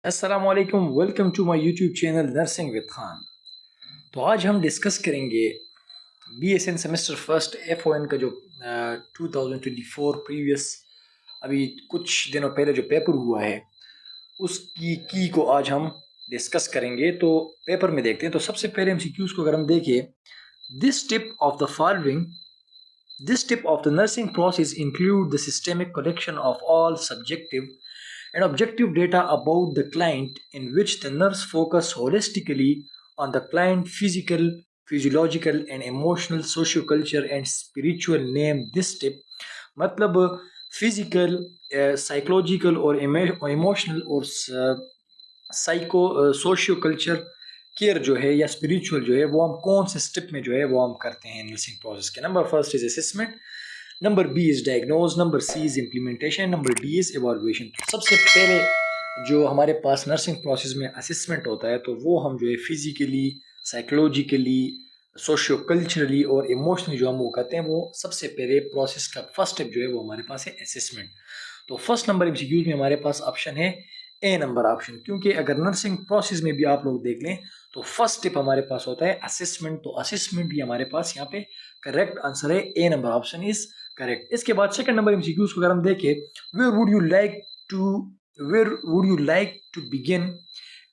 अस्सलामुअलैकुम, welcome to my YouTube channel nursing with Khan. तो आज हम डिस्कस करेंगे बीएसएन सेमेस्टर फर्स्ट एफओएन का जो 2024 प्रीवियस अभी कुछ दिनों पहले जो पेपर हुआ है उसकी की को आज हम डिस्कस करेंगे। तो पेपर में देखते हैं। तो सबसे पहले एमसीक्यूज को अगर हम देखें, this tip of the following This tip of the nursing process include the systemic collection of all subjective and objective data about the client, in which the nurse focus holistically on the client physical, physiological and emotional, socio-culture and spiritual. Name this tip मतलब physical, psychological और emotional और socio culture care जो है या spiritual जो है वो हम कौन से स्टेप में जो है वो हम करते हैं नर्सिंग प्रोसेस के। Number first is assessment, number B is diagnose, number C is implementation, number D is evaluation. सबसे पहले जो हमारे पास नर्सिंग प्रोसेस में असेसमेंट होता है तो वो हम जो है फिजिकली, साइकोलॉजिकली, सोशियो कल्चरली और इमोशनली जो हम वो करते हैं, वो सबसे पहले प्रोसेस का फर्स्ट स्टेप जो है वो हमारे पास है असेसमेंट। तो फर्स्ट नंबर एमसीक्यूज में हमारे पास ऑप्शन है ए नंबर ऑप्शन, क्योंकि अगर नर्सिंग प्रोसेस में भी आप लोग देख लें तो फर्स्ट स्टेप हमारे पास होता है असेसमेंट। तो असेसमेंट ही हमारे पास यहाँ पे करेक्ट आंसर है, A number option is correct. इसके बाद सेकंड नंबर एमसीक्यूज को अगर हम देखें, where would you like to where would you like to begin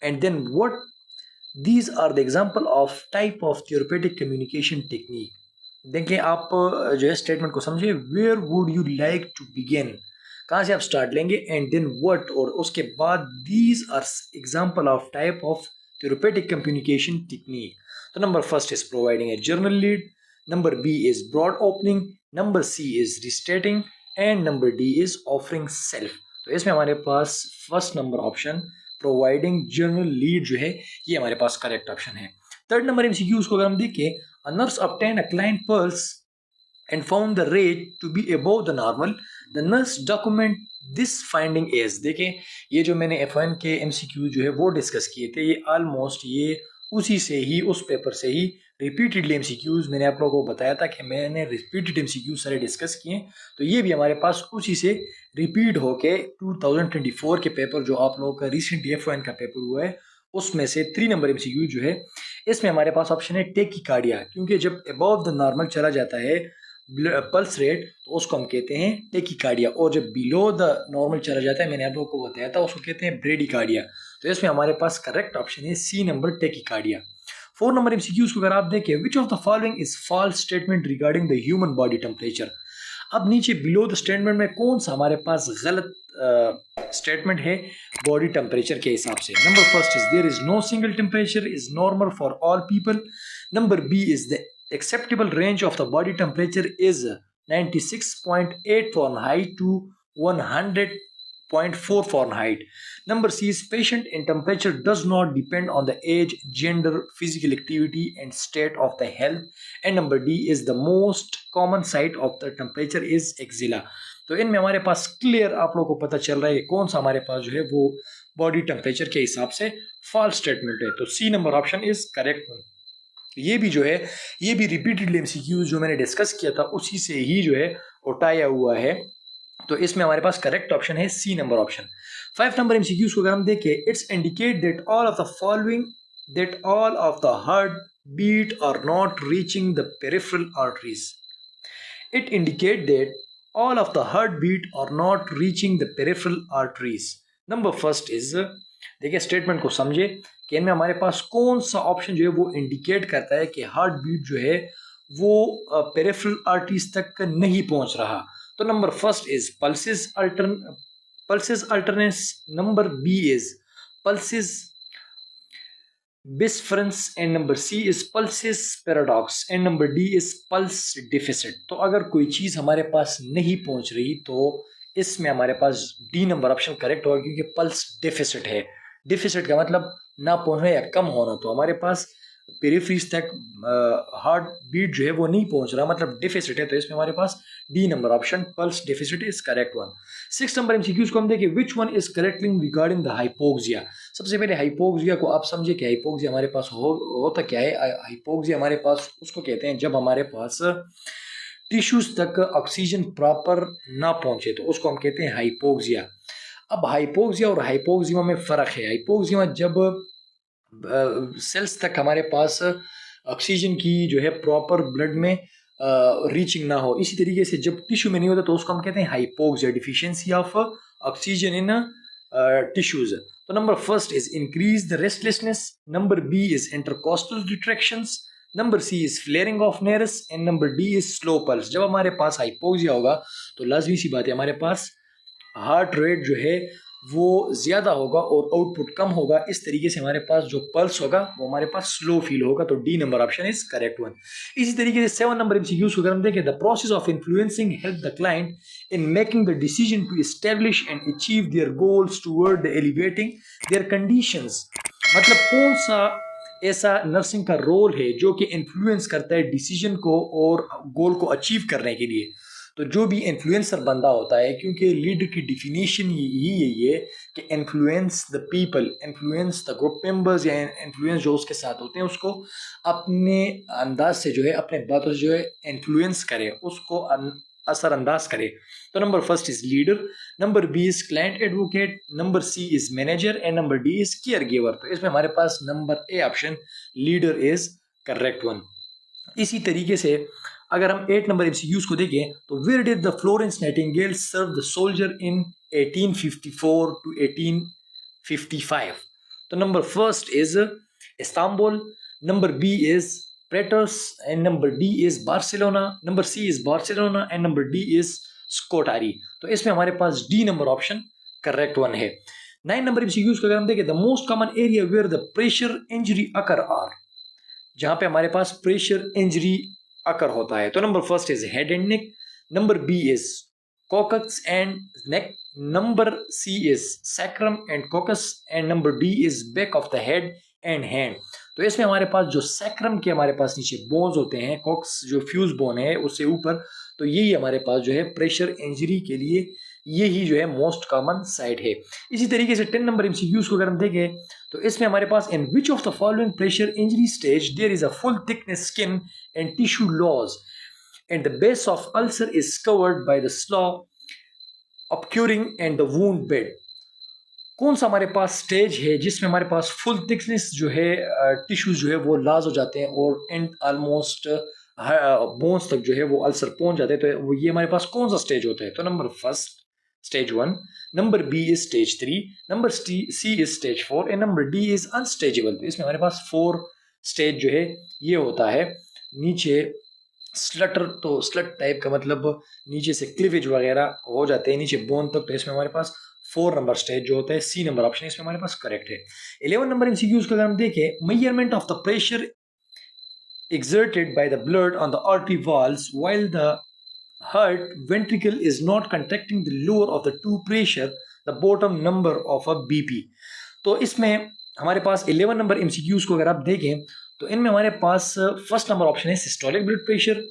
and then what these are the example of type of therapeutic communication technique. देखिए आप जो है स्टेटमेंट को समझिए, where would you like to begin, कहाँ से आप start लेंगे, एंड देन व्हाट, और उसके बाद these are example of type of therapeutic communication technique. तो number first is providing a general lead, number B is broad opening, number C is restating and number D is offering self. तो इसमें हमारे पास first number option providing general lead जो है ये हमारे पास करेक्ट ऑप्शन है। थर्ड नंबर एमसीक्यूज को अगर हम देखें, a nurse obtain a client pulse and found the rate to be above the normal, the nurse document this finding as। देखें ये जो मैंने F1 के MCQ जो है वो डिस्कस किए थे, ये ऑलमोस्ट ये उसी से ही, उस पेपर से ही रिपीटेडली MCQs मैंने आप लोगों को बताया था कि मैंने रिपीटेड MCQ सारे डिस्कस किए। तो ये भी हमारे पास उसी से रिपीट होके 2024 के पेपर जो आप लोगों का रिसेंट F1 का पेपर हुआ है उसमें से 3 नंबर MCQ जो है इसमें हमारे पास ऑप्शन है टेकिकार्डिया, क्योंकि जब अबव द नॉर्मल चला जाता है पल्स रेट तो उसको हम कहते हैं टेकिकार्डिया, और जब बिलो द नॉर्मल चला जाता है, मैंने आप लोगों को बताया था, उसको कहते हैं ब्रेडिकार्डिया। तो इसमें हमारे पास करेक्ट ऑप्शन है C number tachycardia. 4 number MCQs को अगर आप देखें, which of the following is false statement regarding the human body temperature. अब नीचे बिलो द स्टेटमेंट में कौन सा हमारे पास गलत स्टेटमेंट है बॉडी टेम्परेचर के हिसाब से। Number first is there is no single temperature is normal for all people, number B is the acceptable range of the body temperature is 96.8 Fahrenheit to 100.4 Fahrenheit. Number C is patient in temperature does not depend on the age, gender, physical activity and state of the health. And number D is the most common site of the temperature is axilla. तो इनमें हमारे पास clear आप लोगों को पता चल रहा है कि कौन सा हमारे पास जो है वो बॉडी टेम्परेचर के हिसाब से फॉल्स स्टेटमेंट है। तो C number option is correct. ये भी जो है ये भी रिपीटेडली एमसीक्यूज जो मैंने डिस्कस किया था उसी से ही जो है उठाया हुआ है। तो इसमें हमारे पास करेक्ट ऑप्शन है C number option. 5 number MCQs को अगर हम देखें, it's indicate that all of the following that all of the heart beat are not reaching the peripheral arteries. It indicate that all of the heartbeat are not reaching the peripheral arteries. Number first is, देखिए statement को समझे कि इनमें हमारे पास कौन सा option जो है वो इंडिकेट करता है कि हार्ट बीट जो है वो पेरिफेरल आर्टरीज तक नहीं पहुंच रहा। तो number first is pulses alternans, number B is pulses bisferiens and number C is pulses paradox and number D is pulse deficit. तो अगर कोई चीज हमारे पास नहीं पहुंच रही तो इसमें हमारे पास डी नंबर ऑप्शन करेक्ट होगा, क्योंकि पल्स डेफिसिट है। डेफिसिट का मतलब ना पहुंचना या कम होना, तो हमारे पास पेरिफेरीज तक हार्ट बीट जो है वो नहीं पहुंच रहा, मतलब डेफिसिट है। तो इसमें हमारे पास D number option pulse deficit is correct one. 6 number MCQs को हम देखें, which one is correctly regarding the hypoxia. सबसे पहले हाइपोक्सिया को आप समझे कि हाइपोक्सिया हमारे पास होता क्या है। हाइपोक्सिया हमारे पास उसको कहते हैं जब हमारे पास टिश्यूज तक ऑक्सीजन प्रॉपर ना पहुंचे, तो उसको हम कहते हैं हाइपोक्सिया। अब हाइपोक्सिया और हाइपोक्सिया में फ़र्क है। हाइपोक्सिया जब सेल्स तक हमारे पास ऑक्सीजन की जो है प्रॉपर ब्लड में रीचिंग ना हो, इसी तरीके से जब टिश्यू में नहीं होता तो उसको हम कहते हैं hypoxia, deficiency of oxygen in tissues. तो number first is increase the restlessness, number B is intercostal retractions, number C is flaring of nares and number D is slow pulse. जब हमारे पास हाइपोक्सिया होगा तो लाजमी सी बात है हमारे पास हार्ट रेट जो है वो ज़्यादा होगा और आउटपुट कम होगा। इस तरीके से हमारे पास जो पल्स होगा वो हमारे पास स्लो फील होगा। तो D number option is correct one. इसी तरीके से 7 नंबर एमसीक्यूज को अगर हम देखें, the process of influencing help the client in making the decision to establish and achieve their goals toward the elevating their conditions. मतलब कौन सा ऐसा नर्सिंग का रोल है जो कि इन्फ्लुएंस करता है डिसीजन को और गोल को अचीव करने के लिए। तो जो भी इन्फ्लुएंसर बंदा होता है, क्योंकि लीडर की डिफिनीशन यही है कि influence the people, influence the group members, या इन्फ्लुएंस जो उसके साथ होते हैं उसको अपने अंदाज से जो है, अपने बातों से जो है इन्फ्लुएंस करे, उसको असरअंदाज करे। तो number first is leader, number B is client advocate, number C is manager and number D is care giver. तो इसमें हमारे पास number A option leader is correct one. इसी तरीके से अगर हम 8 नंबर एमसीक्यूज को देखें तो where did the Florence Nightingale serve the soldier in 1854 to 1855। तो number first is Istanbul, number B is praters and number D is Barcelona, number C is Barcelona and number D is Scutari. तो इसमें हमारे पास D number option correct one है। 9 number MCQs को अगर हम देखें, the most common area where the pressure injury occur are, जहां पे हमारे पास प्रेशर इंजरी अकर होता है। तो number first is head and neck, number B is coccyx and neck, number C is sacrum and coccyx and number D is back of the head and hand. तो इसमें हमारे पास जो सैक्रम के हमारे पास नीचे बोन्स होते हैं, कोक्स जो फ्यूज बोन है उससे ऊपर, तो यही हमारे पास जो है प्रेशर इंजरी के लिए यही जो है मोस्ट कॉमन साइट है। इसी तरीके से 10 नंबर एमसीक्यूज को अगर हम देखें तो इसमें हमारे पास in which of the following pressure injury stage there is a full thickness skin and tissue loss and the base of ulcer is covered by the slow obscuring and the wound bed. कौन सा हमारे पास stage है जिसमें हमारे पास full thickness जो है tissues जो है वो लाज हो जाते हैं और एंड ऑलमोस्ट बोन्स तक जो है वो अल्सर पहुंच जाते हैं। तो वो ये हमारे पास कौन सा स्टेज होता है? तो number first stage 1, number B is stage 3, number C is stage 4 and number D is unstageable. तो इसमें हमारे पास 4 स्टेज जो है ये होता है। नीचे स्लटर, तो स्लट टाइप का मतलब नीचे से क्लिवेज वगैरह हो जाते हैं नीचे बोन तक। तो इसमें हमारे पास 4 नंबर स्टेज जो होता है, सी नंबर ऑप्शन इसमें हमारे पास करेक्ट है। 11 नंबर एमसीक्यूज को अगर हम देखें, measurement of the pressure exerted by the blood on the artery walls while the heart ventricle is not contracting the lower of the two pressure, the bottom number of a BP। तो इसमें हमारे पास 11 number MCQs को अगर आप देखें तो इनमें हमारे पास फर्स्ट नंबर ऑप्शन है systolic blood pressure,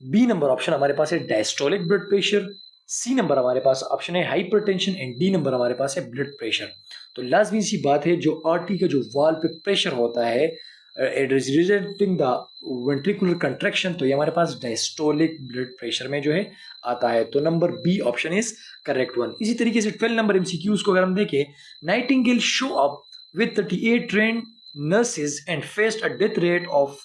B number option हमारे पास है diastolic blood pressure, C number हमारे पास ऑप्शन है हाइपरटेंशन एंड डी नंबर हमारे पास है ब्लड प्रेशर। तो लाजमी सी बात है जो आर्टरी का जो वाल पे प्रेशर होता है रिजल्टिंग द वेंट्रिकुलर कंट्रैक्शन, तो ये हमारे पास डायस्टोलिक ब्लड प्रेशर में जो है आता है। तो number B option is correct one. इसी तरीके से 12 नंबर एमसीक्यूज को अगर हम देखें, Nightingale show up with 38 trained nurses and faced a death rate of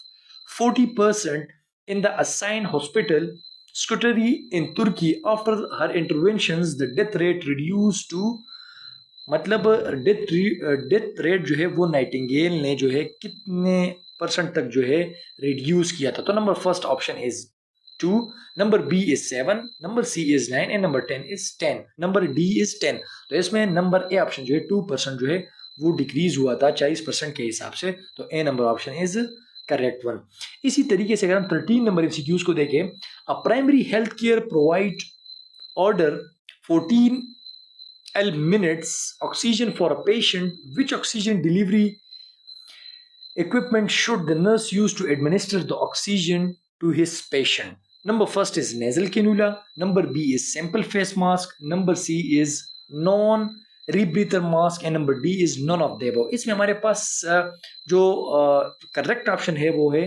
40% in the assigned hospital Scutari in Turkey after her interventions the death rate reduced to, मतलब death rate जो है वो Nightingale ने जो है कितने % तक जो है रिड्यूस किया था? तो number first option is 2, number B is 7, number C is 9 and number 10 is 10, number D is 10। तो इसमें नंबर ए ऑप्शन जो है 2% जो है वो डिक्रीज हुआ था 40% के हिसाब से। तो A number option is correct one. इसी तरीके से अगर हम 13 नंबर एमसीक्यूज को देखें, a primary health care provide order 14 L minutes oxygen for a patient, which oxygen delivery equipment should the nurse use to administer the oxygen to his patient? Number first is nasal cannula, number B is simple face mask, number C is non rebreather mask and number D is none of the above. इसमें हमारे पास जो correct option है वो है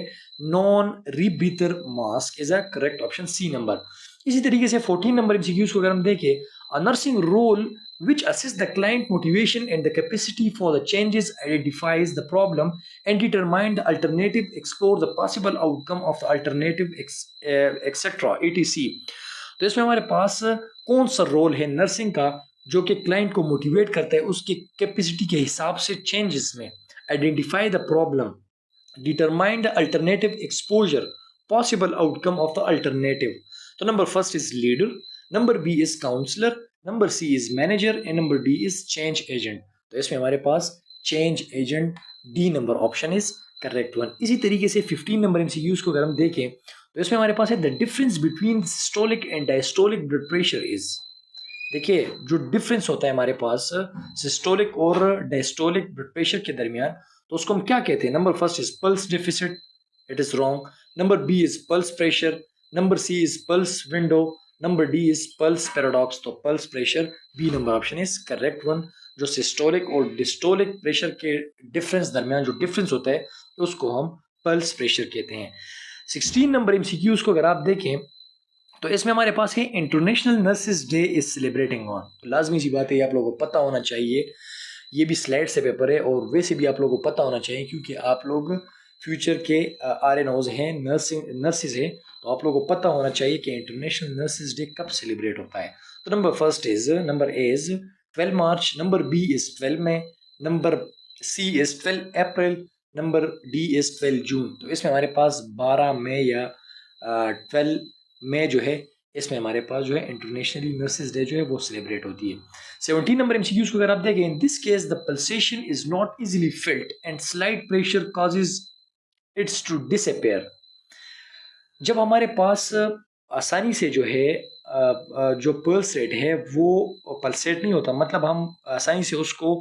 non rebreather mask is a correct option, C number. इसी तरीके से 14 नंबर एमसीक्यूज को अगर हम देखें, a nursing role which assists the client motivation and the capacity for the changes, identifies the problem and determine the alternative, explore the possible outcome of the alternative, etc. etc. तो इसमें हमारे पास कौन सा रोल है nursing का जो कि क्लाइंट को मोटिवेट करता है उसकी कैपेसिटी के हिसाब से चेंजेस में, identify the problem, determine the alternative, exposure possible outcome of the alternative. तो number first is leader, number B is counsellor, number C is manager and number D is change agent. तो इसमें हमारे पास change agent D number option is correct one. इसी तरीके से 15 number MCQs को अगर हम देखें तो इसमें हमारे पास है the difference between systolic and diastolic blood pressure is. देखिए जो डिफरेंस होता है हमारे पास सिस्टोलिक और डायस्टोलिक ब्लड प्रेशर के दरमियान, तो उसको हम क्या कहते हैं. Number first is pulse deficit, it is wrong. Number B is pulse pressure, number C is pulse window, number D is pulse paradox. तो pulse pressure B number option is correct one. जो systolic और diastolic pressure के difference दरमियान जो difference होता है उसको हम पल्स प्रेशर कहते हैं. 16 नंबर एमसीक्यूज को अगर आप देखें तो इसमें हमारे पास है international nurses day is celebrating on. तो लाजमी सी बात है आप लोगों को पता होना चाहिए, ये भी स्लाइड से पेपर है और वैसे भी आप लोगों को पता होना चाहिए क्योंकि आप लोग फ्यूचर के RNOs हैं, नर्सिस हैं, तो आप लोगों को पता होना चाहिए कि इंटरनेशनल नर्सेज डे कब सेलिब्रेट होता है. तो number A is 12 March, number B is 12 May, number C is 12 April, number D is 12 June. तो इसमें हमारे पास 12 मई या 12 मई जो है इसमें हमारे पास जो है इंटरनेशनली नर्सेज डे जो है वो सेलिब्रेट होती है. 17 नंबर एमसीक्यूज को अगर आप देखें, in this case the pulsation is not easily felt and slight pressure causes its to disappear. जब हमारे पास आसानी से जो है जो पल्स रेट है वो पल्सेट नहीं होता, मतलब हम आसानी से उसको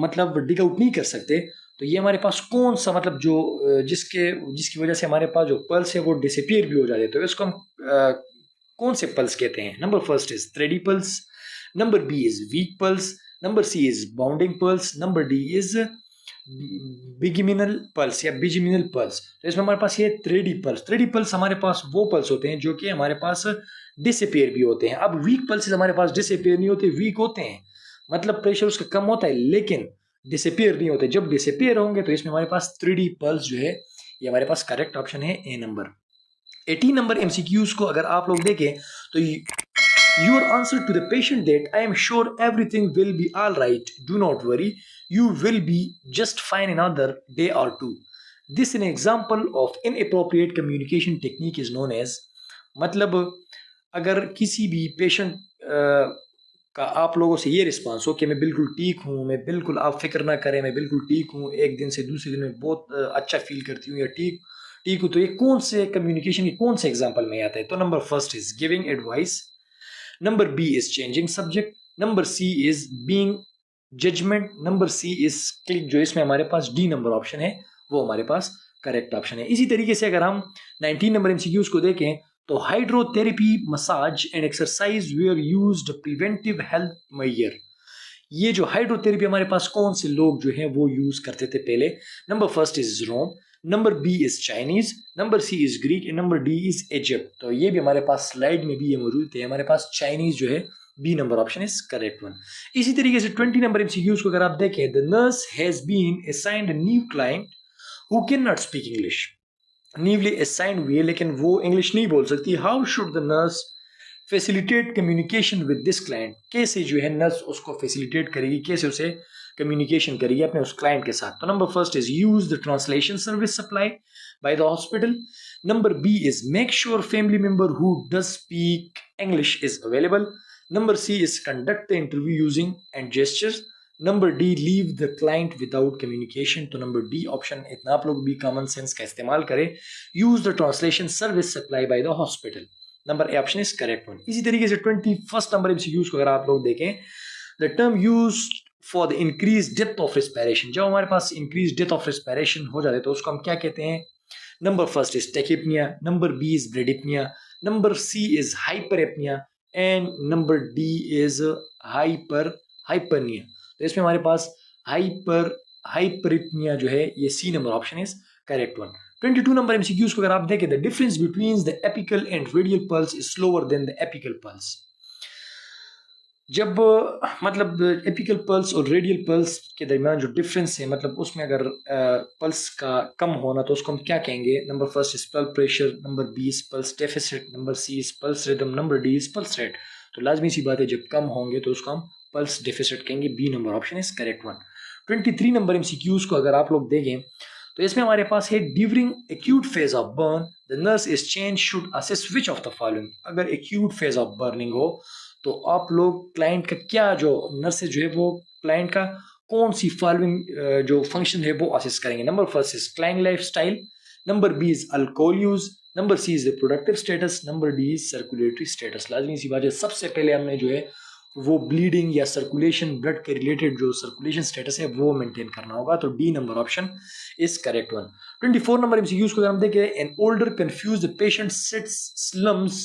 मतलब डिग आउट नहीं कर सकते, तो ये हमारे पास कौन सा मतलब जो जिसकी वजह से हमारे पास जो पल्स है वो डिसअपियर भी हो जाते हैं, तो इसको हम कौन से पल्स कहते हैं. Number first is thready pulse, number B is weak pulse, number C is bounding pulse, number D is bigeminal pulse या बिजिमिनल पल्स. तो इसमें हमारे पास ये थ्रेडी पल्स हमारे पास वो पल्स होते हैं जो कि हमारे पास डिसअपियर भी होते हैं. अब वीक पल्स हमारे पास डिसअपियर नहीं होते, वीक होते हैं, मतलब प्रेशर उसका कम होता है लेकिन डिसअपियर नहीं होते. जब डिसअपियर होंगे तो इसमें हमारे पास 3D पल्स जो है ये हमारे पास करेक्ट ऑप्शन है ए नंबर. 18 नंबर एमसीक्यूज को अगर आप लोग देखें तो your answer to the patient that I am sure everything will be all right, do not worry, you will be just fine another day or two. This an example of inappropriate communication technique is known as. मतलब अगर किसी भी patient का आप लोगों से ये response हो कि मैं बिल्कुल ठीक हूँ, मैं बिल्कुल, आप फिक्र ना करें, मैं बिल्कुल ठीक हूँ, एक दिन से दूसरे दिन में बहुत अच्छा फील करती हूँ या ठीक हूँ, तो ये कौन से कम्युनिकेशन के कौन से एग्जाम्पल में आता है. तो number first is giving advice, number B is changing subject, number C is being judgement, number C is click. जो इसमें हमारे पास डी नंबर ऑप्शन है वो हमारे पास करेक्ट ऑप्शन है. इसी तरीके से अगर हम 19 नंबर एमसीक्यूज को देखें तो hydrotherapy, massage and exercise were used preventive health measure. ये जो हाइड्रोथेरेपी हमारे पास कौन से लोग जो हैं वो यूज करते थे पहले. Number first is Rome, number B is Chinese, number C is Greek and number D is Egypt. तो ये भी हमारे पास स्लाइड में भी ये मौजूद है, हमारे पास चाइनीज जो है B number option is correct one. इसी तरीके से 20 नंबर एमसीक्यूज को अगर आप देखें, the nurse has been assigned a new client who can not speak English. Newly assigned हुई है लेकिन वो इंग्लिश नहीं बोल सकती. How should the nurse facilitate communication with this client. कैसे जो है नर्स उसको फैसिलिटेट करेगी, कैसे उसे कम्युनिकेशन करेगी अपने उस क्लाइंट के साथ. तो number first is use the translation service supply by the hospital, number B is make sure family member who does speak English is available, number C is conduct the interview using and gestures, number D leave the client without communication. तो number D option, इतना आप लोग भी common sense का इस्तेमाल करें, use the translation service supply by the hospital. Number A option is correct one. इसी तरीके से 21 नंबर एमसीक्यूज को अगर आप लोग देखें, the term use for the increase depth of respiration. जब हमारे पास इंक्रीज डेप्थ ऑफ रेस्पिरेशन हो जाते तो उसको हम क्या कहते हैं. Number first is tachypnea, number B is bradypnea, number C is hyperpnea and number D is hyperpnea. तो इसमें हमारे पास हाइपरिपनिया जो है ये C number option is correct one. 22 number MCQs को अगर आप देखें, the difference between the apical and radial pulse is slower then the apical pulse. जब मतलब एपिकल पल्स और रेडियल पल्स के दरमियान जो डिफरेंस है, मतलब उसमें अगर पल्स का कम होना तो उसको हम क्या कहेंगे? Number first is pulse pressure, number B is pulse deficit, number C is pulse rhythm, number D is pulse rate. तो लाजमी सी बात है, जब कम होंगे तो उसको हम पल्स डेफिसिट कहेंगे। B number option is correct one. 23 number MCQs को अगर आप लोग देखें तो इसमें हमारे पास है, during acute phase of burn the nurse is change should assess which of the following. अगर एक्यूट फेज ऑफ बर्निंग हो तो आप लोग क्लाइंट का क्या, जो नर्सेज जो है वो क्लाइंट का कौन सी फॉलोइंग जो फंक्शन है वो असेस करेंगे। Number first is client life style, number B is alcohol use, number C is reproductive status, number D is circulatory status. लाजमी सी बात है, सबसे पहले हमने जो है वो ब्लीडिंग या सर्कुलेशन, ब्लड के रिलेटेड जो सर्कुलेशन स्टेटस है वो मेंटेन करना होगा। तो D number option is correct one. 24 number MCQs को अगर हम देखें, an older confused patient sits slumps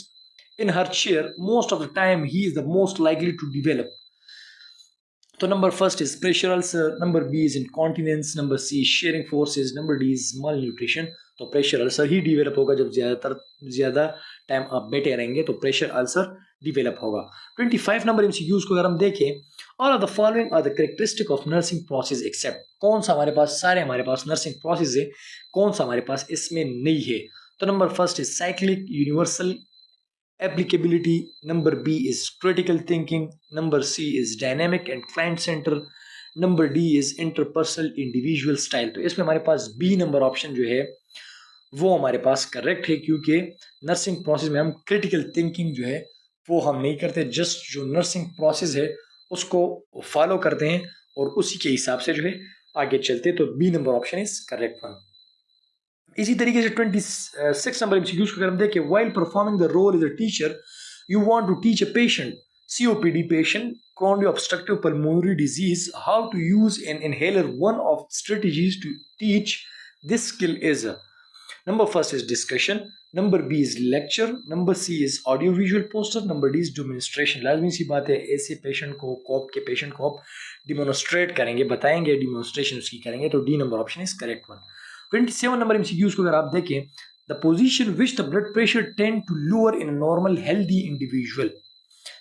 in her chair most of the time, he is the most likely to develop. तो number first is pressure ulcer, number B is incontinence, number C shearing forces, number D is malnutrition। तो pressure ulcer ही develop होगा जब ज्यादा time आप बैठे रहेंगे, तो pressure ulcer डिवेलप होगा। 25 नंबर एमसीक्यूज को अगर हम देखें, all of the following are the characteristic of nursing process except. कौन सा हमारे पास, सारे हमारे पास नर्सिंग प्रोसेस है, कौन सा हमारे पास इसमें नहीं है? तो number first is cyclic universal applicability, number B is critical thinking, number C is dynamic and client center, number D is interpersonal individual style। तो इसमें हमारे पास B नंबर ऑप्शन जो है वो हमारे पास करेक्ट है, क्योंकि नर्सिंग प्रोसेस में हम क्रिटिकल थिंकिंग जो है वो हम नहीं करते, जस्ट जो नर्सिंग प्रोसेस है उसको फॉलो करते हैं और उसी के हिसाब से जो है आगे चलते। तो B number option is correct one. इसी तरीके से 26 नंबर एमसीक्यूज को अगर हम देखें, while performing the role as a teacher you want to teach a patient COPD patient chronic obstructive pulmonary disease how to use an inhaler, one of strategies to teach this skill is number first is discussion, number B is lecture, number C is audio visual poster, number D is demonstration। लाजमी सी बात है, ऐसे patient को corp के patient को आप demonstrate करेंगे, बताएंगे, डिमोन्स्ट्रेशन उसकी करेंगे। तो D number option is correct one. 27 number MCQs को अगर आप देखें, the position which the blood pressure tend to lower in normal healthy individual.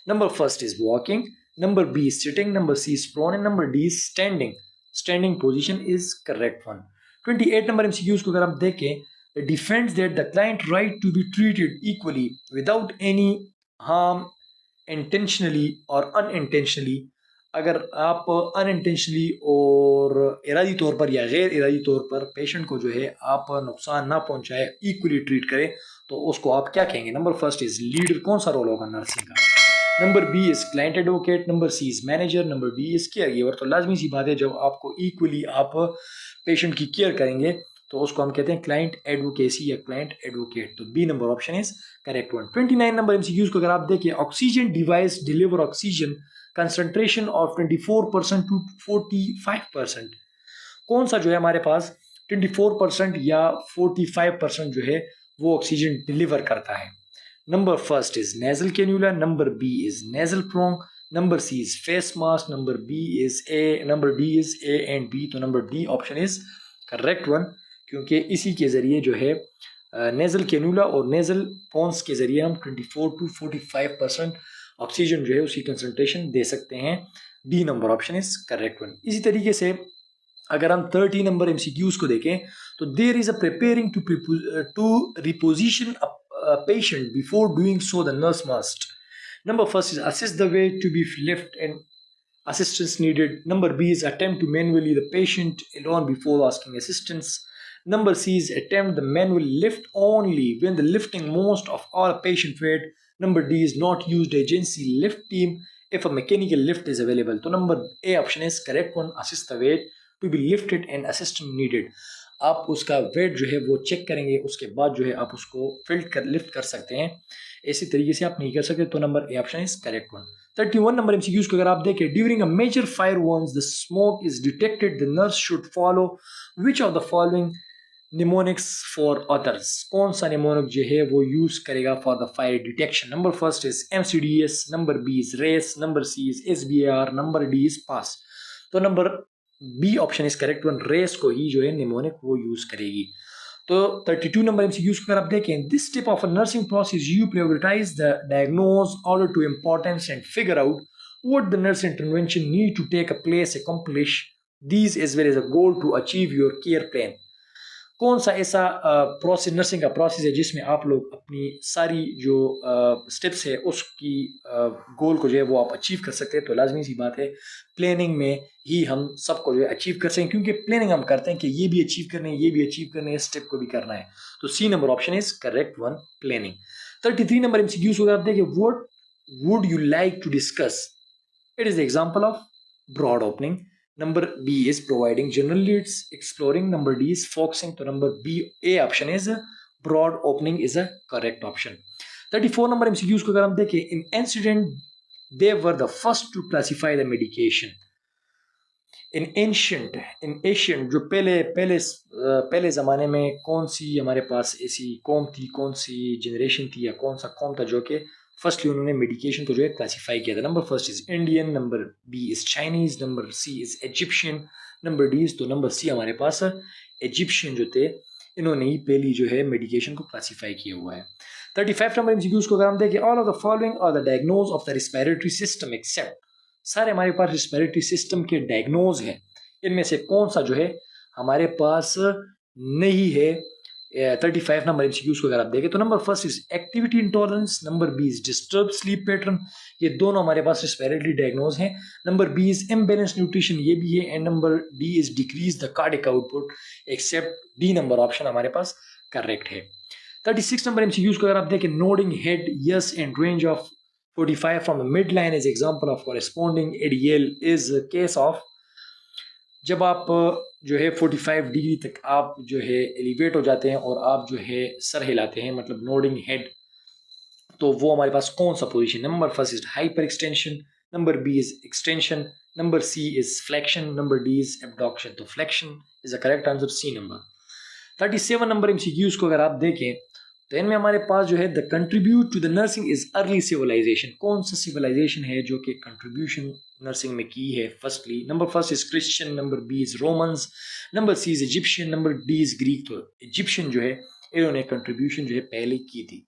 Number first is walking, number B is sitting, number C is prone and number D is standing. Standing position is correct one. 28 number MCQs को अगर आप देखें, it defends that the client right to be treated equally without any harm intentionally or unintentionally। अगर आप unintentionally और इरादी तौर पर या गैर इरादी तौर पर पेशेंट को जो है आप नुकसान ना पहुंचाए, इक्वली ट्रीट करें, तो उसको आप क्या कहेंगे? नंबर फर्स्ट इज लीडर, कौन सा रोल होगा नर्सिंग का? Number B is client advocate, number C is manager, number D is care giver. तो लाजमी सी बात है, जब आपको इक्वली आप पेशेंट की केयर करेंगे तो उसको हम कहते हैं क्लाइंट एडवोकेसी या क्लाइंट एडवोकेट। तो B number option is correct one. 29 number MCQs को अगर आप देखें, oxygen device deliver oxygen concentration of 24% to 45%। कौन सा जो है हमारे पास 24% या 45% जो है वो ऑक्सीजन डिलीवर करता है? Number first is nasal cannula, number B is nasal prong, number C is face mask, number B is A, number D is A and B. तो number D option is correct one, क्योंकि इसी के जरिए जो है nasal cannula और nasal prongs के जरिए हम 24 टू 45% ऑक्सीजन जो है उसकी कंसंट्रेशन दे सकते हैं। D number option is correct one. इसी तरीके से अगर हम 30 नंबर एमसीक्यूज को देखें, तो there is a preparing to reposition a patient before doing so the nurse must. Number first is assist the way to be lift and assistance needed, number B is attempt to manually the patient alone before asking assistance, number C is attempt the manual lift only when the lifting most of all patient weight, number D is not used agency lift team if a mechanical lift is available। तो number A option is correct one, assist the weight to be lifted and assistance needed। आप उसका wait जो है वो check करेंगे, उसके बाद जो है आप उसको लिफ्ट कर सकते हैं, इसी तरीके से आप नहीं कर सकते। तो number A option is correct one. 31 number MCQs को अगर आप देखें, during a major fire once the smoke is detected, the nurse should follow which of the following mnemonics for others. कौन सा निमोनिक जो है वो यूज करेगा for the fire detection? Number first is MCDS, number B is RACE, number C is SBAR, number D is PASS. तो number B option is correct one, race को ही जो है निमोनिक वो यूज करेगी। तो 32 नंबर एमसीक्यूज को अगर आप देखें, this step of a nursing process you prioritize the diagnose order to importance and figure out what the nurse intervention need to take a place, accomplish these as well as a goal to achieve your care plan. कौन सा ऐसा process, nursing का process है जिसमें आप लोग अपनी सारी जो स्टेप्स है उसकी गोल को जो है वो आप अचीव कर सकते हैं। तो लाजमी सी बात है प्लानिंग में ही हम सबको जो है अचीव कर सकें, क्योंकि प्लानिंग हम करते हैं कि ये भी अचीव करना है, ये भी अचीव करना है, इस स्टेप को भी करना है। तो C number option is correct one, planning. 33 number MCQs को आप देखिए, what would you like to discuss, it is the example of broad opening. Number B is providing general leads, exploring. Number D is focusing. So number B, A option is broad opening is a correct option. 34 number MCQs को अगर हम देखें, in incident they were the first to classify the medication. In ancient जो पहले ज़माने में कौन सी हमारे पास ऐसी कौम थी, कौन सी जनरेशन थी या कौन सा कौम था जो कि फर्स्टली उन्होंने मेडिकेशन को जो है क्लासीफाई किया था। Number first is Indian, number B is Chinese, number C is Egyptian, number D is, तो नंबर सी हमारे पास इजिप्शियन जो थे इन्होंने ही पहली जो है मेडिकेशन को क्लासीफाई किया हुआ है। 35 नंबर एमसीक्यूज को अगर हम देखें, all of the following are the diagnose of the respiratory system except, सारे हमारे पास रेस्पिरेटरी सिस्टम के डायग्नोज हैं, इनमें से कौन सा जो है हमारे पास नहीं है। 35 नंबर एमसीक्यूज को अगर आप देखें तो number first is activity intolerance, number B is disturb sleep pattern, ये दोनों हमारे पास रेस्पिरेटरी डायग्नोज हैं। Number B is imbalance nutrition, ये भी है, and number D is decrease the cardiac output, except D number option हमारे पास करेक्ट है। 36 नंबर एमसीक्यूज को अगर आप देखें, nodding head yes and range of 45 from the mid line is example of corresponding ADL is case of, जब आप जो है 45 डिग्री तक आप जो है एलिवेट हो जाते हैं और आप जो है सर हिलाते हैं, मतलब नोडिंग हेड, तो वो हमारे पास कौन सा position. Number first is hyper extension, number B is extension, number C is flexion, number D is abduction, तो flexion is the correct answer, C number. 37 number MCQs को अगर आप देखें तो इनमें हमारे पास जो है the contribute to the nursing is early civilization, कौन सा सिविलाइजेशन है जो कि कंट्रीब्यूशन नर्सिंग में की है। Firstly number first is Christian, number B is Romans, number C is Egyptian, number D is Greek, तो इजिप्शियन जो है इन्होंने कंट्रीब्यूशन जो है पहले की थी।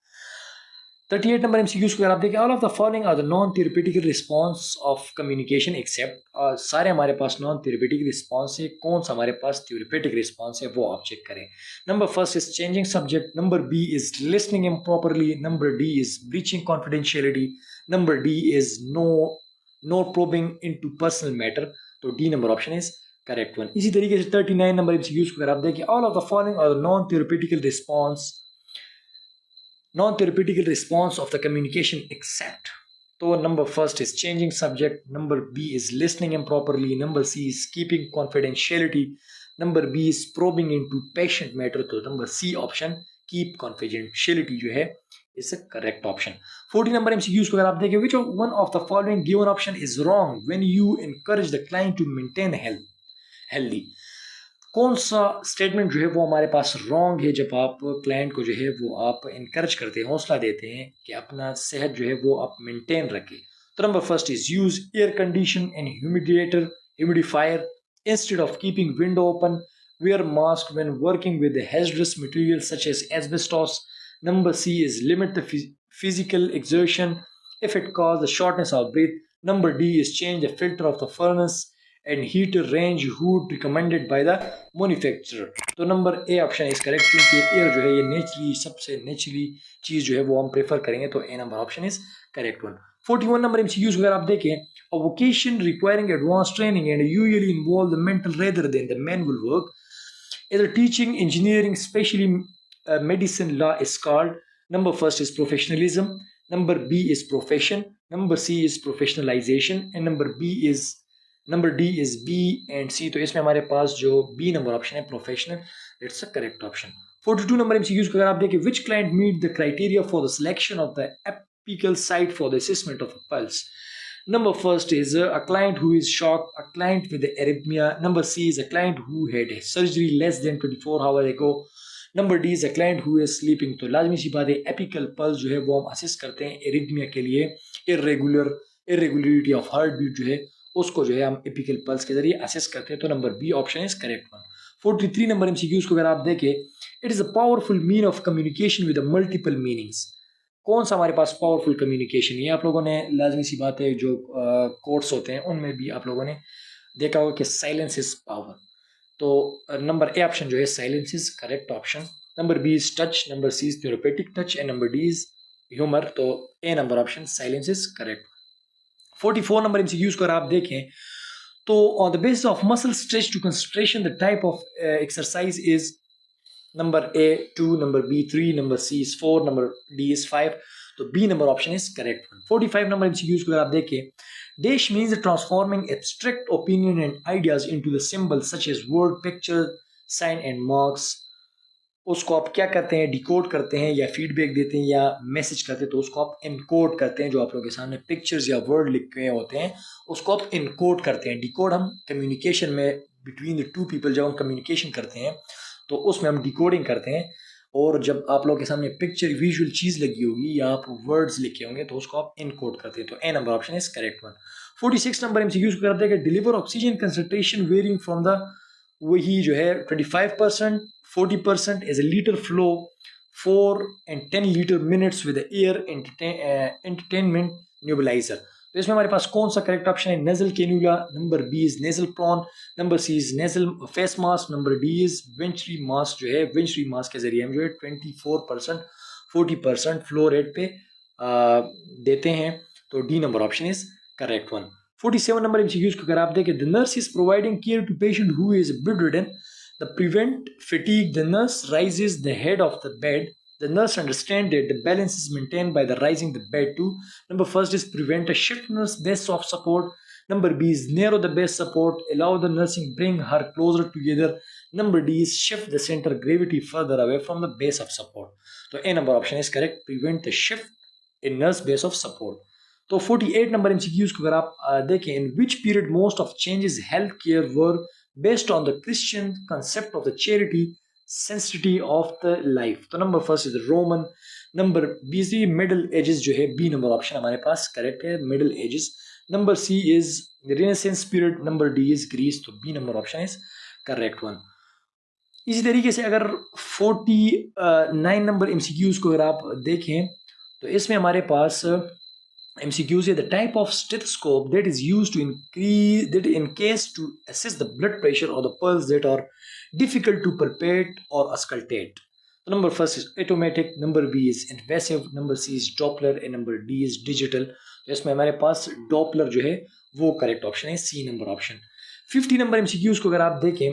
38 नंबर एमसीक्यूज को अगर आप देखें, all of the following are the non therapeutical response of communication except, और सारे हमारे पास नॉन थेरेपेटिक रिस्पांस है, कौन सा हमारे पास थेरेपेटिक रिस्पांस है वो आप चेक करें। Number first is changing subject, number B is listening improperly, number D is breaching confidentiality, number D is no probing into personal matter, तो D number option is correct one. इसी तरीके से 39 number MCQs को अगर आप देखें, all of the following are the non therapeutical response of the communication except, तो number first is changing subject, number B is listening improperly, number C is keeping confidentiality, number B is probing into patient matter, तो number C option keep confidentiality जो है is a correct option। 40 number MCQs को अगर आप देखें, which one of the following given option is wrong when you encourage the client to maintain healthy, कौन सा statement जो है वो हमारे पास रॉन्ग है जब आप क्लाइंट को जो है वो आप इनकरेज करते हैं, हौसला देते हैं कि अपना सेहत जो है वो आप मेंटेन रखें। तो number first is use air condition and humidifier instead of keeping window open, wear mask when working with the hazardous materials such as asbestos. Number C is limit the physical exertion if it causes the shortness of breath. Number D is change the filter of the furnace and heat range hood recommended by the manufacturer. तो number A option is correct, क्योंकि air जो है ये naturally सबसे naturally चीज जो है वो हम प्रेफर करेंगे, तो A number option is correct one. 41 number MCQs अगर आप देखें, a vocation requiring advanced training and usually involve the mental rather than the manual work, either teaching, engineering, especially medicine, law is called. Number first is professionalism, number B is profession, number C is professionalization, and number D is B and C, तो इसमें हमारे पास जो B number option है professional, it's a correct option. 42 number MCQs को अगर आप देखें, which client meet the criteria for the selection of the apical site for the assessment of a pulse? Number first is a client who is shocked, a client with arrhythmia. Number C is a client who had surgery less than 24 hours ago. Number D is a client who is sleeping. तो लाजमी सी बात है, apical pulse जो है वो हम assess करते हैं एरिथमिया के लिए, इरेगुलरिटी ऑफ हार्ट बीट जो है उसको जो है हम एपिकल पल्स के जरिए असेस करते हैं, तो number B option is correct one. 43 number MCQs को अगर आप देखें, it is a powerful mean of communication with multiple meanings. कौन सा हमारे पास पावरफुल कम्युनिकेशन, ये आप लोगों ने लाजमी सी बात है, जो कोर्स होते हैं उनमें भी आप लोगों ने देखा होगा कि साइलेंस इज पावर। तो नंबर ए ऑप्शन जो है silence is correct option. Number B is touch, number C is therapeutic touch and number D is humour. तो A number option silence is correct. 44 number MCQs को अगर आप देखें तो on the basis of muscle stretch to concentration the type of exercise is number A 2, number B 3, number C is 4, number D is 5। तो B number option is correct. 45 number MCQs को अगर आप देखें, Dash means transforming abstract opinion and ideas into the symbols such as word, picture, sign and marks। उसको आप क्या करते हैं, डिकोड करते हैं या फीडबैक देते हैं या मैसेज करते हैं, तो उसको आप इनकोड करते हैं। जो आप लोगों के सामने पिक्चर्स या वर्ड लिखे होते हैं उसको आप इनकोड करते हैं। डिकोड हम कम्युनिकेशन में बिटवीन द टू पीपल जब हम कम्युनिकेशन करते हैं तो उसमें हम डिकोडिंग करते हैं। और जब आप लोगों के सामने पिक्चर विजुअल चीज लगी होगी या आप वर्ड्स लिखे होंगे तो उसको आप इनकोड करते हैं। तो A number option is correct one. 46 number MCQs को करते हैं कि deliver oxygen concentration varying from the, वही जो है 25%, 40% as a litre flow 4 and 10 liter minutes with the air entertainment nebulizer। तो इसमें हमारे पास कौन सा करेक्ट ऑप्शन है, nasal cannula, number B is nasal prong, number C is nasal face mask, number D is venturi mask. जो है venturi mask के जरिए हम जो है 24% 40% फ्लो रेट पे देते हैं। तो D number option is correct one. 47 number MCQs को अगर आप देखें, the nurse is providing care to patient who is bedridden। The prevent fatigue, the nurse raises the head of the bed. The nurse understands that the balance is maintained by the rising the bed too. Number first is prevent a shift nurse base of support. Number B is narrow the base support, allow the nursing bring her closer together. Number D is shift the center gravity further away from the base of support. So A number option is correct, prevent the shift in nurse base of support. तो 48 number MCQs को अगर आप देखें, in which period most of changes healthcare were based on the Christian concept of the charity sanctity of the life। तो number first is Roman, number B is middle ages. जो है B number option हमारे पास correct है, middle ages. Number C is renaissance period, number D is Greece. तो B number option is correct one. इसी तरीके से अगर 49 नंबर एमसीक्यूज को अगर आप देखें तो इसमें हमारे पास MCQs है the type of stethoscope that is used to increase that in case to assess the blood pressure or the pulse that are difficult to palpate or auscultate। So number first is automatic, number B is invasive, number C is Doppler and number D is digital। तो इसमें हमारे पास Doppler जो है वो correct option है, C number option. 50 number MCQs को अगर आप देखें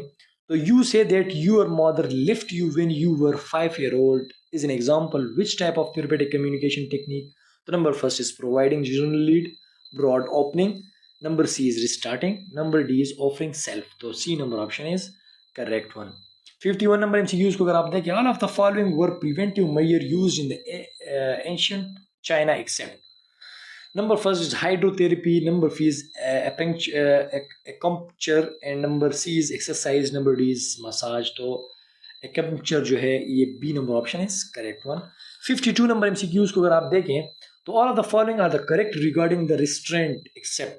तो you say that your mother left you when you were 5-year-old is an example which type of therapeutic communication technique। The number first is providing general lead, broad opening, number C is restarting, number D is offering self। तो C number option is correct one। 51 number MCQs को अगर आप देखें, all of the following were preventive measure used in the ancient China except। Number first is hydrotherapy, number B is acupuncture and number C is exercise, number D is massage। तो acupuncture जो है ये B number option is correct one। 52 number MCQs को अगर आप देखें तो all of the following are the correct regarding the restraint except।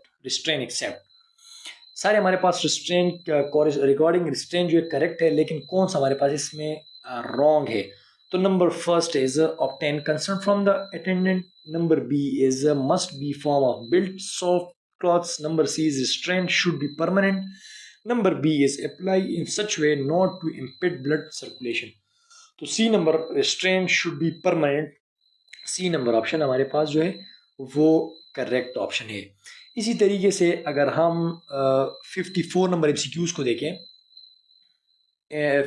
सारे हमारे पास restraint regarding restraint जो है correct है, लेकिन कौन सा हमारे पास इसमें wrong है। तो number first is obtain consent from the attendant, number B is must be form of built soft cloths, number C is restraint should be permanent, number B is apply in such way not to impede blood circulation। तो C number restraint should be permanent, C number option हमारे पास जो है वो correct option है। इसी तरीके से अगर हम 54 नंबर एमसीक्यूज को देखें,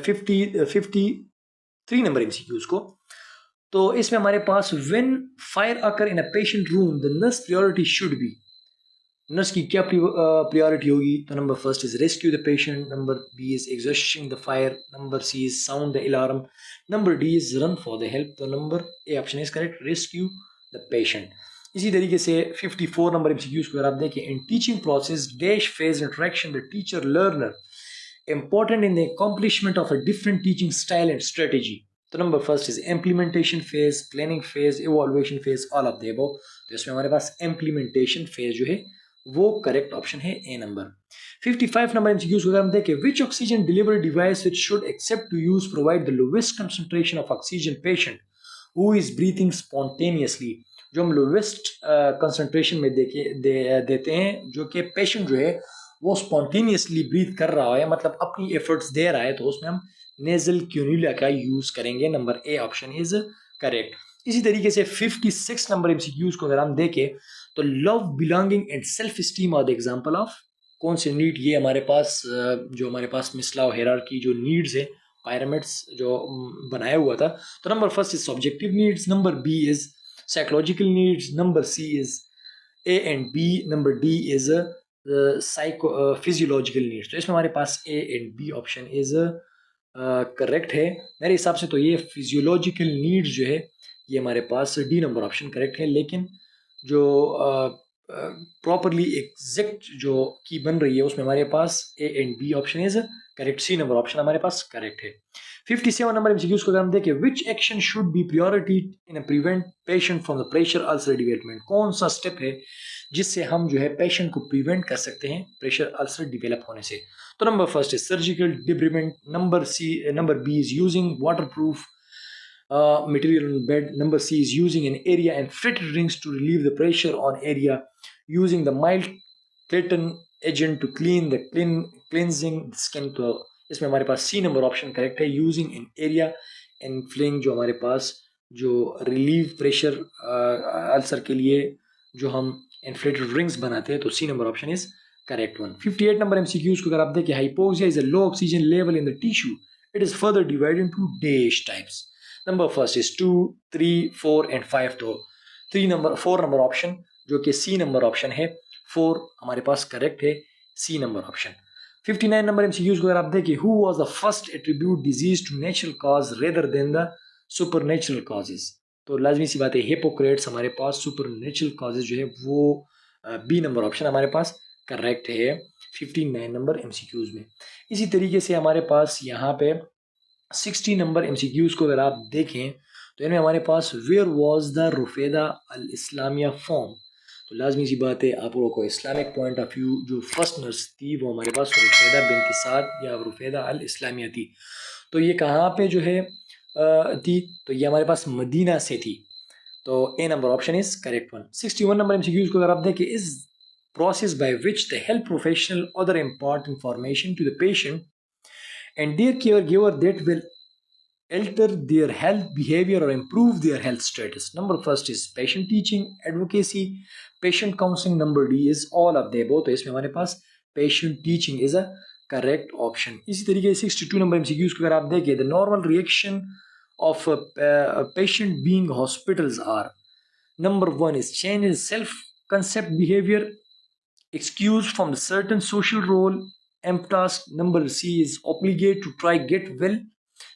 53 नंबर एमसीक्यूज को, तो इसमें हमारे पास when fire occur in a patient room the nurse priority should be. Nurse की क्या प्रायोरिटी होगी? तो number first is rescue the patient, number B is exhausting the fire, number C is sound the alarm, number D is run for the help. तो number A option is correct, rescue the patient. इसी तरीके से 54 number MCQs को अगर आप देखें, in teaching process dash phase interaction the teacher learner important in the accomplishment of a different teaching style and strategy। तो number first is implementation phase, planning phase, evolution phase, all of the above. तो इसमें हमारे पास implementation phase जो है वो correct option है A number. 55 number MCQs को अगर हम देखें, which oxygen delivery device which should except to use provide the lowest concentration of oxygen patient who is breathing spontaneously. जो हम लोवेस्ट कंसंट्रेशन में देते हैं, जो कि पेशेंट जो है वो स्पॉन्टेनियसली ब्रीथ कर रहा है, मतलब अपनी एफर्ट्स दे रहा है, तो उसमें हम नेजल क्यूनुला का यूज करेंगे। Number A option is correct. इसी तरीके से 56 नंबर एमसीक्यूज को अगर हम देखें, तो love, belonging and self esteem are the example of कौन से नीड। ये हमारे पास जो हमारे पास मिसलाव हेरारकी जो नीड्स है, पिरामिड्स जो बनाया हुआ था। तो number first is subjective needs, number B is psychological needs, number C is A and B, number D is psycho physiological needs. तो इसमें हमारे पास A and B option is correct है मेरे हिसाब से। तो ये फिजियोलॉजिकल नीड्स जो है ये हमारे पास डी नंबर ऑप्शन करेक्ट है, लेकिन जो प्रॉपरली एग्जैक्ट जो की बन रही है उसमें हमारे पास A and B option is correct, C number option हमारे पास करेक्ट है। 57 नंबर एमसीक्यूज को अगर हम देखें, विच action should be priority in prevent patient from the pressure ulcer development. कौन सा स्टेप है जिससे हम जो है पेशेंट को प्रिवेंट कर सकते हैं प्रेशर अल्सर डेवलप होने से। तो number first is surgical debridement, number B is using water proof material on bed, number C is using an area and fitted rings to relieve the pressure on area, using the mild Clayton agent to cleansing the skin। तो इसमें हमारे पास C number option correct है, using an area and fling, जो हमारे पास जो relieve pressure ulcer के लिए जो हम इन्फ्लेटेड रिंग्स बनाते हैं, तो C number option is correct one. 58 number MCQs को अगर आप देखें, hypoxia is a low oxygen level in the tissue, it is further divided into dash types. Number first is 2, 3, 4 and 5। तो 4 नंबर ऑप्शन जो कि सी नंबर ऑप्शन है, 4 हमारे पास करेक्ट है, C number option. 59 number MCQs को अगर आप देखिए, who was the first attribute disease to natural cause rather than the supernatural causes. तो लाजमी सी बात है, हिपोक्रेट्स हमारे पास, सुपरनेचुरल कॉजेज जो है वो बी नंबर ऑप्शन हमारे पास करेक्ट है 59 नंबर एमसीक्यूज में। इसी तरीके से हमारे पास यहाँ पे 60 नंबर एमसीक्यूज को अगर आप देखें, तो इनमें हमारे पास where was the Rufaida al Islamia from. तो लाजमी सी बात है, आप लोगों को इस्लामिक पॉइंट ऑफ व्यू जो फर्स्ट नर्स थी वो हमारे पास रुफेदा बिनत साद या रुफेदा अल इस्लामिया थी। तो ये कहाँ पे जो है थी, तो ये हमारे पास मदीना से थी। तो A number option is correct one. 61 number MCQs को अगर आप देखें, is process by which the health professional other important information to the patient and their caregiver that will alter their health behavior or improve their health status. Number first is patient teaching, advocacy, patient counseling. Number D is all of the above। तो इसमें हमारे पास patient teaching is a correct option। इसी तरीके से 62 number MCQs को अगर आप देखें, the normal reaction of a patient being hospitals are, number 1 is change in self concept behavior, excuse from the certain social role, task. Number C is obligate to try get well.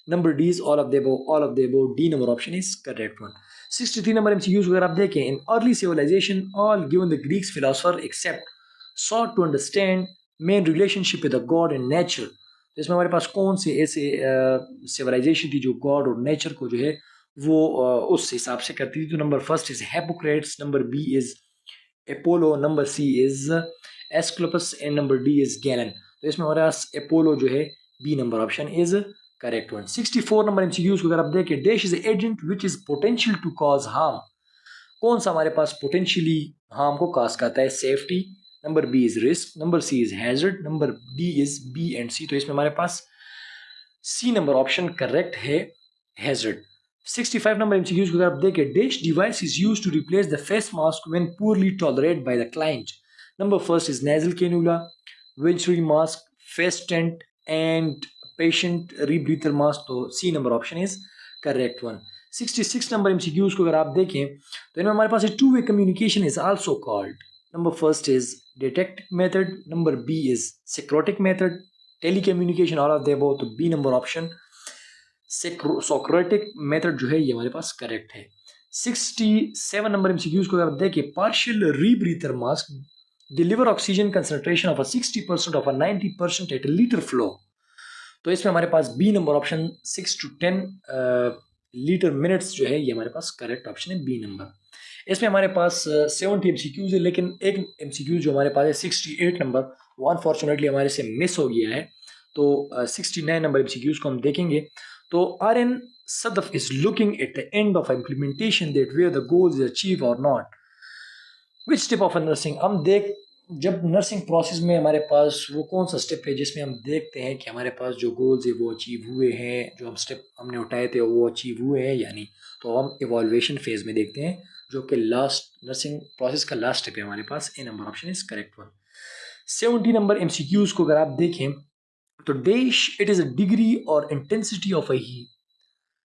Number D is all of the above, all of the above। D number option is correct one। 63 number MCQs अगर आप देखें, in early civilization all given the Greek philosopher except sought to understand main relationship with the God and nature। तो इसमें हमारे पास कौन से ऐसे civilization थी जो God और nature को जो है वो उस हिसाब से करती थी। तो number first is Hippocrates, number B is Apollo, number C is Asclepius and number D is Galen। तो इसमें हमारे पास अपोलो जो है B number option is correct one. 64 number MCQs को अगर आप देखें, dash is agent which is potential to cause harm. कौन सा हमारे पास पोटेंशियली हार्म को कॉज करता है? Safety, number B is risk, number C is hazard, number D is B and C. तो इसमें हमारे पास सी नंबर ऑप्शन करेक्ट है, हैजर्ड। 65 नंबर एमसीक्यूज को अगर आप देखें, dash device is used to replace the face mask when poorly tolerated by the client. Number first is nasal cannula, venturi mask, face tent and patient rebreather mask। तो C number option is correct one. 66 number MCQs को अगर आप देखें, तो इनमें हमारे पास two way communication is also called. Number first is detect method, number B is Socratic method, tele communication all of the above. तो B number option Socratic method जो है ये हमारे पास करेक्ट है। 67 नंबर एमसीक्यूज को अगर आप देखें, partial rebreather mask deliver oxygen concentration of a 60% of a 90% at a liter flow। तो इसमें हमारे पास B number option 6 to 10 litre minutes जो है ये हमारे पास करेक्ट ऑप्शन है, बी नंबर। इसमें हमारे पास 70 MCQs है, लेकिन एक MCQ जो हमारे पास है 68 नंबर, वो अनफॉर्चुनेटली हमारे से मिस हो गया है। तो 69 नंबर MCQs को हम देखेंगे। तो RN Sadaf is looking at the end of implementation that where the goal is achieved or not. Which step of a nursing हम देख जब नर्सिंग प्रोसेस में हमारे पास वो कौन सा स्टेप है जिसमें हम देखते हैं कि हमारे पास जो गोल्स है वो अचीव हुए हैं, जो हम स्टेप हमने उठाए थे वो अचीव हुए हैं यानी, तो हम इवॉल्वेशन फेज में देखते हैं, जो कि लास्ट नर्सिंग प्रोसेस का लास्ट स्टेप है हमारे पास। A number option is correct one. 70 number MCQs को अगर आप देखें तो dash it is a degree और intensity of a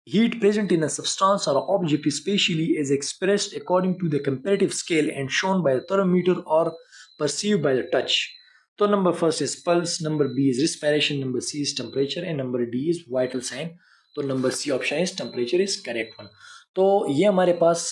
heat present in a substance or object spatially is expressed according to the comparative scale and shown by the thermometer or perceived by the touch. So number first is pulse, number B is respiration, number C is temperature and number D is vital sign. तो number C option is temperature is correct one. तो ये हमारे पास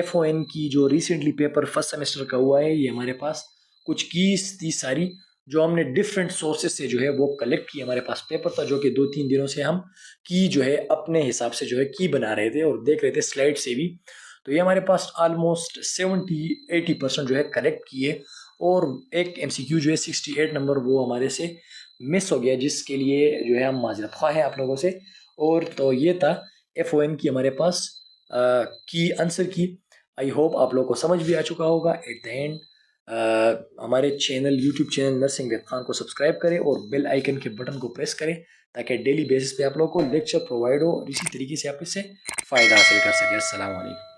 FON की जो recently paper first semester का हुआ है, ये हमारे पास कुछ कीज थी सारी जो हमने डिफरेंट सोर्सेज से जो है वो कलेक्ट की। हमारे पास पेपर था जो कि 2-3 दिनों से हम की जो है अपने हिसाब से जो है की बना रहे थे और देख रहे थे स्लाइड से भी। तो ये हमारे पास ऑलमोस्ट 70-80% जो है करेक्ट किए, और एक MCQ जो है 68 नंबर वो हमारे से मिस हो गया, जिसके लिए जो है हम माजरत ख्वाह हैं आप लोगों से। और तो ये था FON की हमारे पास की आंसर की। आई होप आप लोगों को समझ भी आ चुका होगा। एट द एंड हमारे channel YouTube channel nursing with Khan को सब्सक्राइब करें और बेल आइकन के बटन को प्रेस करें ताकि डेली बेसिस पे आप लोगों को लेक्चर प्रोवाइड हो और इसी तरीके से आप इससे फ़ायदा हासिल कर सकें। अस्सलाम वालेकुम।